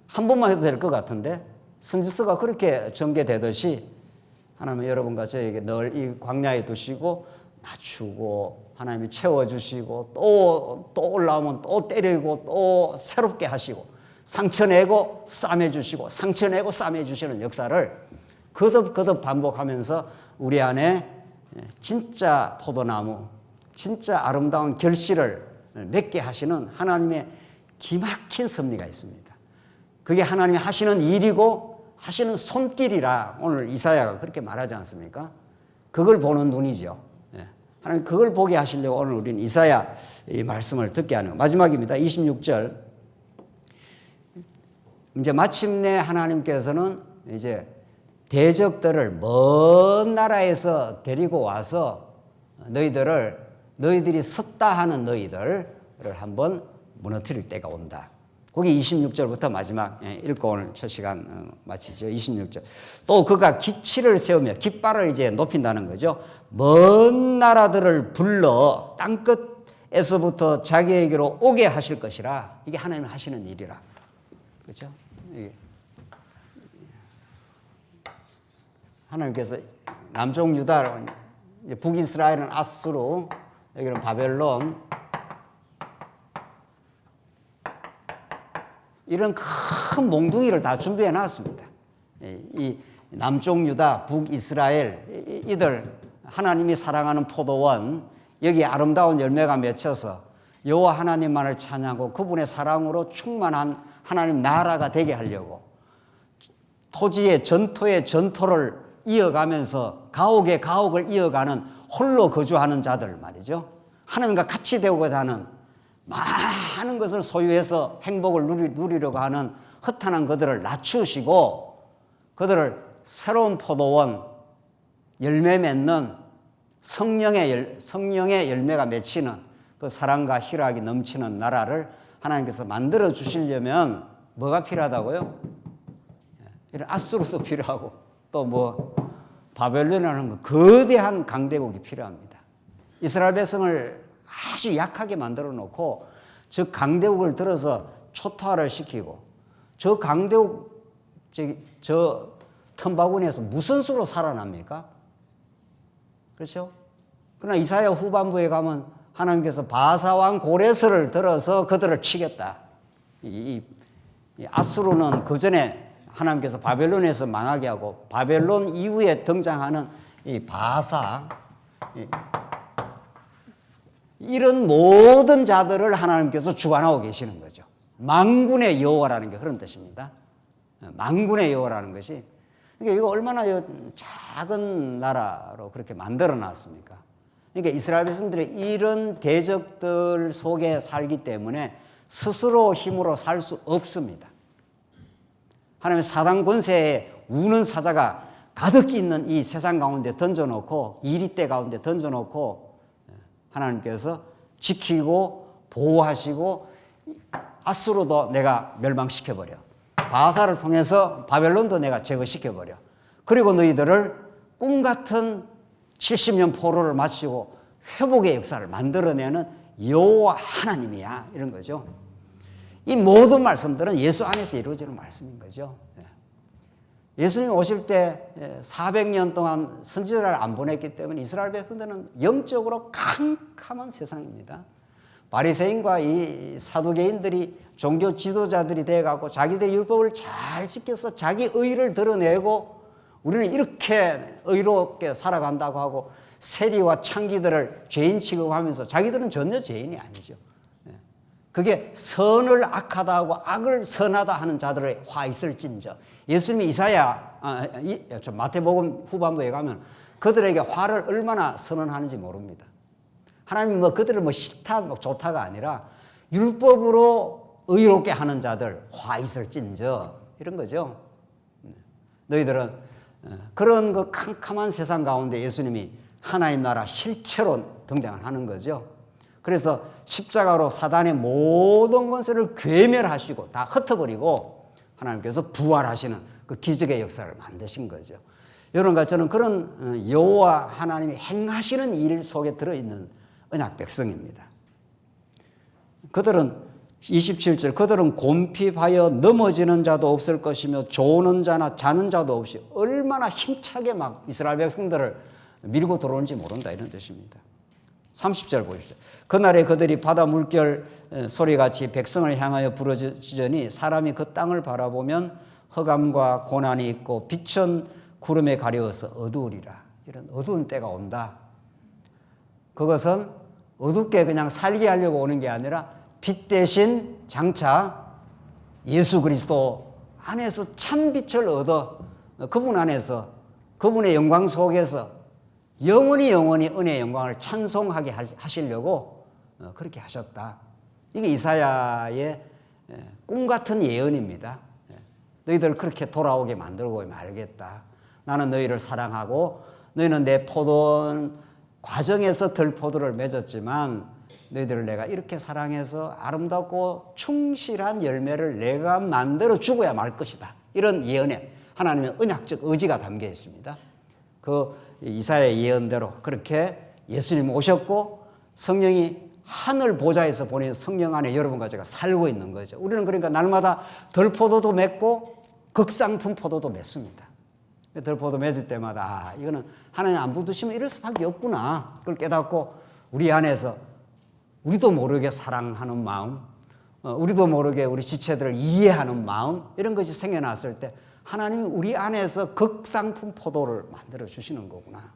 한 번만 해도 될 것 같은데 선지서가 그렇게 전개되듯이 하나님은 여러분과 저에게 늘 이 광야에 두시고 낮추고 하나님이 채워주시고 또 올라오면 또 때리고 또 새롭게 하시고 상처내고 싸매주시고 상처내고 싸매주시는 역사를 거듭거듭 반복하면서 우리 안에 진짜 포도나무 진짜 아름다운 결실을 맺게 하시는 하나님의 기막힌 섭리가 있습니다. 그게 하나님이 하시는 일이고 하시는 손길이라 오늘 이사야가 그렇게 말하지 않습니까? 그걸 보는 눈이죠. 하나님 그걸 보게 하시려고 오늘 우리는 이사야 이 말씀을 듣게 하는 마지막입니다. 26절 이제 마침내 하나님께서는 이제 대적들을 먼 나라에서 데리고 와서 너희들이 섰다 하는 너희들을 한번 무너뜨릴 때가 온다. 거기 26절부터 마지막 읽고 오늘 첫 시간 마치죠. 26절. 또 그가 기치를 세우며 깃발을 이제 높인다는 거죠. 먼 나라들을 불러 땅끝에서부터 자기에게로 오게 하실 것이라. 이게 하나님 하시는 일이라. 그렇죠? 하나님께서 남쪽 유다, 북이스라엘은 아수르, 여기는 바벨론, 이런 큰 몽둥이를 다 준비해 놨습니다. 이 남쪽 유다, 북이스라엘 이들 하나님이 사랑하는 포도원 여기 아름다운 열매가 맺혀서 여호와 하나님만을 찬양하고 그분의 사랑으로 충만한 하나님 나라가 되게 하려고 토지의 전토의 전토를 이어가면서 가옥의 가옥을 이어가는 홀로 거주하는 자들 말이죠. 하나님과 같이 되고자 하는 많은 것을 소유해서 행복을 누리려고 하는 허탄한 그들을 낮추시고 그들을 새로운 포도원 열매 맺는 성령의 열매가 맺히는 그 사랑과 희락이 넘치는 나라를 하나님께서 만들어 주시려면 뭐가 필요하다고요? 이런 아수르도 필요하고 또 뭐 바벨론이라는 거 거대한 강대국이 필요합니다. 이스라엘 백성을 아주 약하게 만들어 놓고 저 강대국을 들어서 초토화를 시키고 저 강대국 저 틈바구니에서 무슨 수로 살아납니까? 그렇죠? 그러나 이사야 후반부에 가면 하나님께서 바사왕 고레스를 들어서 그들을 치겠다. 이 아수르는 그 전에 하나님께서 바벨론에서 망하게 하고 바벨론 이후에 등장하는 이 바사, 이런 모든 자들을 하나님께서 주관하고 계시는 거죠. 만군의 여호와라는 게 그런 뜻입니다. 만군의 여호와라는 것이, 그러니까 이거 얼마나 작은 나라로 그렇게 만들어 놨습니까? 그러니까 이스라엘 백성들이 이런 대적들 속에 살기 때문에 스스로 힘으로 살 수 없습니다. 하나님의 사단 권세에 우는 사자가 가득히 있는 이 세상 가운데 던져놓고, 이리대 가운데 던져놓고 하나님께서 지키고 보호하시고 아수르도 내가 멸망시켜버려, 바사를 통해서 바벨론도 내가 제거시켜버려, 그리고 너희들을 꿈같은 70년 포로를 마치고 회복의 역사를 만들어내는 여호와 하나님이야, 이런 거죠. 이 모든 말씀들은 예수 안에서 이루어지는 말씀인 거죠. 예수님 오실 때 400년 동안 선지자를 안 보냈기 때문에 이스라엘 백성들은 영적으로 캄캄한 세상입니다. 바리새인과 이 사두개인들이 종교 지도자들이 돼갖고 자기들의 율법을 잘 지켜서 자기 의를 드러내고 우리는 이렇게 의롭게 살아간다고 하고 세리와 창기들을 죄인 취급하면서 자기들은 전혀 죄인이 아니죠. 그게 선을 악하다 하고 악을 선하다 하는 자들의 화 있을진저. 예수님이 마태복음 후반부에 가면 그들에게 화를 얼마나 선언하는지 모릅니다. 하나님 그들을 싫다 좋다가 아니라 율법으로 의롭게 하는 자들 화 있을진저, 이런 거죠. 너희들은 그런 그 캄캄한 세상 가운데 예수님이 하나님 나라 실체로 등장을 하는 거죠. 그래서 십자가로 사단의 모든 권세를 괴멸하시고 다 흩어버리고 하나님께서 부활하시는 그 기적의 역사를 만드신 거죠. 여러분과 저는 그런 여호와 하나님이 행하시는 일 속에 들어있는 언약 백성입니다. 그들은 27절, 그들은 곰핍하여 넘어지는 자도 없을 것이며 조는 자나 자는 자도 없이 얼마나 힘차게 막 이스라엘 백성들을 밀고 들어오는지 모른다, 이런 뜻입니다. 30절 보십시오. 그날에 그들이 바다 물결 소리같이 백성을 향하여 부르짖으니 사람이 그 땅을 바라보면 흑암과 고난이 있고 빛은 구름에 가려워서 어두우리라. 이런 어두운 때가 온다. 그것은 어둡게 그냥 살게 하려고 오는 게 아니라 빛 대신 장차 예수 그리스도 안에서 참 빛을 얻어 그분 안에서 그분의 영광 속에서 영원히 은혜의 영광을 찬송하게 하시려고 그렇게 하셨다. 이게 이사야의 꿈같은 예언입니다. 너희들 그렇게 돌아오게 만들고 말겠다. 나는 너희를 사랑하고 너희는 내 포도원 과정에서 들포도를 맺었지만 너희들을 내가 이렇게 사랑해서 아름답고 충실한 열매를 내가 만들어 주고야 말 것이다. 이런 예언에 하나님의 언약적 의지가 담겨 있습니다. 그 이사야의 예언대로 그렇게 예수님 오셨고 성령이 하늘 보좌에서 보낸 성령 안에 여러분과 제가 살고 있는 거죠. 우리는 그러니까 날마다 들포도도 맺고 극상품 포도도 맺습니다. 들포도 맺을 때마다 이거는 하나님 안 붙으시면 이럴 수밖에 없구나. 그걸 깨닫고 우리 안에서 우리도 모르게 사랑하는 마음, 우리도 모르게 우리 지체들을 이해하는 마음, 이런 것이 생겨났을 때 하나님이 우리 안에서 극상품 포도를 만들어 주시는 거구나.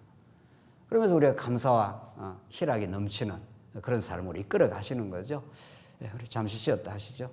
그러면서 우리가 감사와 희락이 넘치는 그런 삶으로 이끌어 가시는 거죠. 우리 잠시 쉬었다 하시죠.